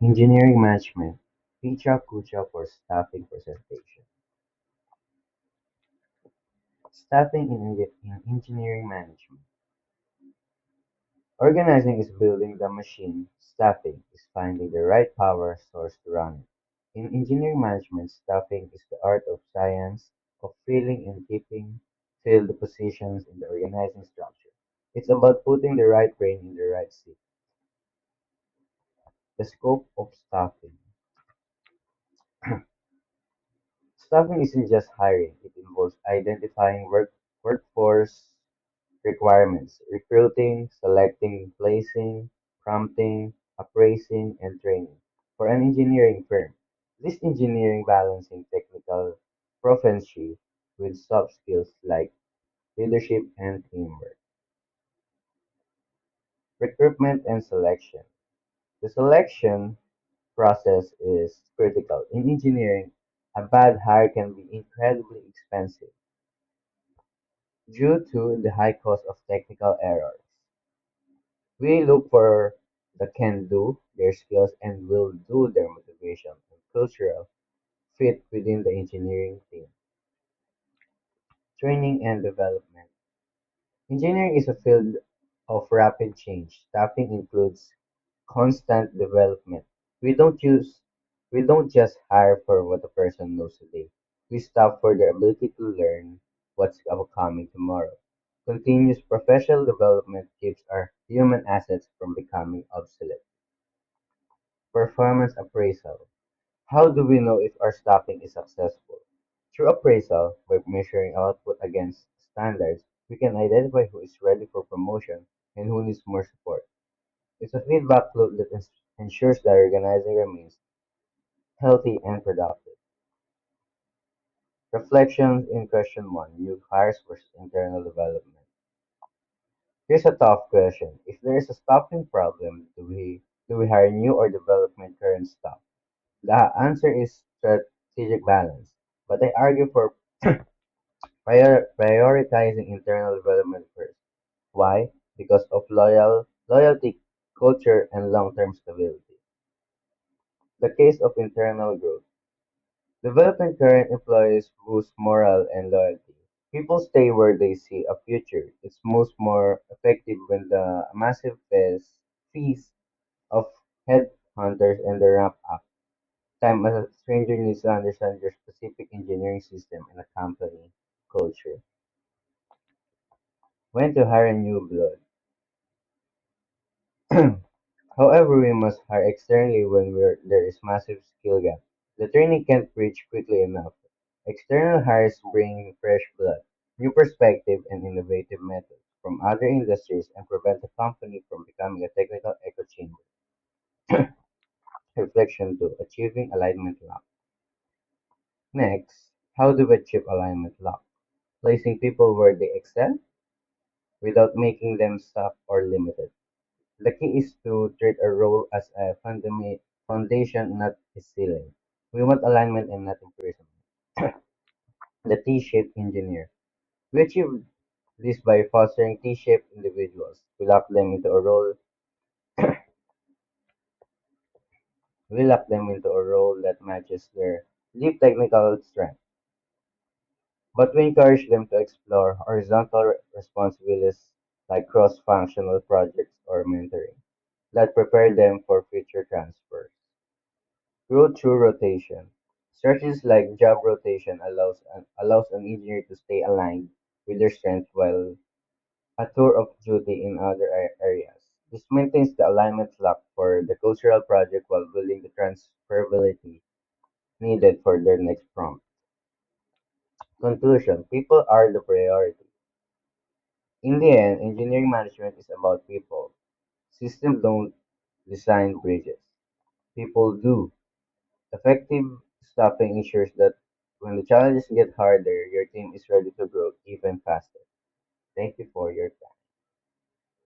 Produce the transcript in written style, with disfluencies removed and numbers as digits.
Engineering management, Picha Kucha for staffing presentation. Staffing in engineering management. Organizing is building the machine. Staffing is finding the right power source to run it. In engineering management, staffing is the art of science of filling and keeping filled positions in the organizing structure. It's about putting the right brain in the right seat. The scope of staffing. Staffing isn't just hiring, it involves identifying workforce requirements, recruiting, selecting, placing, prompting, appraising, and training. For an engineering firm, this engineering balancing technical proficiency with soft skills like leadership and teamwork. Recruitment and selection. The selection process is critical. In engineering, a bad hire can be incredibly expensive due to the high cost of technical errors. We look for the can do, their skills, and will do their motivation and cultural fit within the engineering team. Training and development. Engineering is a field of rapid change. Staffing includes constant development. We don't use we don't just hire for what a person knows today. We staff for their ability to learn what's upcoming tomorrow. Continuous professional development keeps our human assets from becoming obsolete. Performance appraisal. How do we know if our staffing is successful? Through appraisal, by measuring output against standards, we can identify who is ready for promotion and who needs more support. It's a feedback loop that ensures that organizing remains healthy and productive. Reflections in question 1, new hires versus internal development. Here's a tough question. If there is a staffing problem, do we hire new or development current staff? The answer is strategic balance, but I argue for prioritizing internal development first. Why? Because of loyalty, culture, and long-term stability. The case of internal growth. Developing current employees boosts morale and loyalty. People stay where they see a future. It's most more effective when the massive fees of headhunters and the ramp up time as a stranger needs to understand your specific engineering system and a company culture. When to hire new blood. However, we must hire externally when there is massive skill gap. The training can't reach quickly enough. External hires bring fresh blood, new perspective, and innovative methods from other industries and prevent the company from becoming a technical echo chamber. Reflection 2. Achieving alignment lock. Next, how do we achieve alignment lock? Placing people where they excel without making them stuck or limited. The key is to treat a role as a foundation, not a ceiling. We want alignment and not imprisonment. The T-shaped engineer. We achieve this by fostering T-shaped individuals. We lock them into a role that matches their deep technical strength, but we encourage them to explore horizontal responsibilities like cross-functional projects or mentoring that prepare them for future transfers. Growth through rotation. Strategies like job rotation allows an engineer to stay aligned with their strengths while a tour of duty in other areas. This maintains the alignment lock for the cultural project while building the transferability needed for their next prompt. Conclusion. People are the priority. In the end, engineering management is about people. Systems don't design bridges. People do. Effective staffing ensures that when the challenges get harder, your team is ready to grow even faster. Thank you for your time.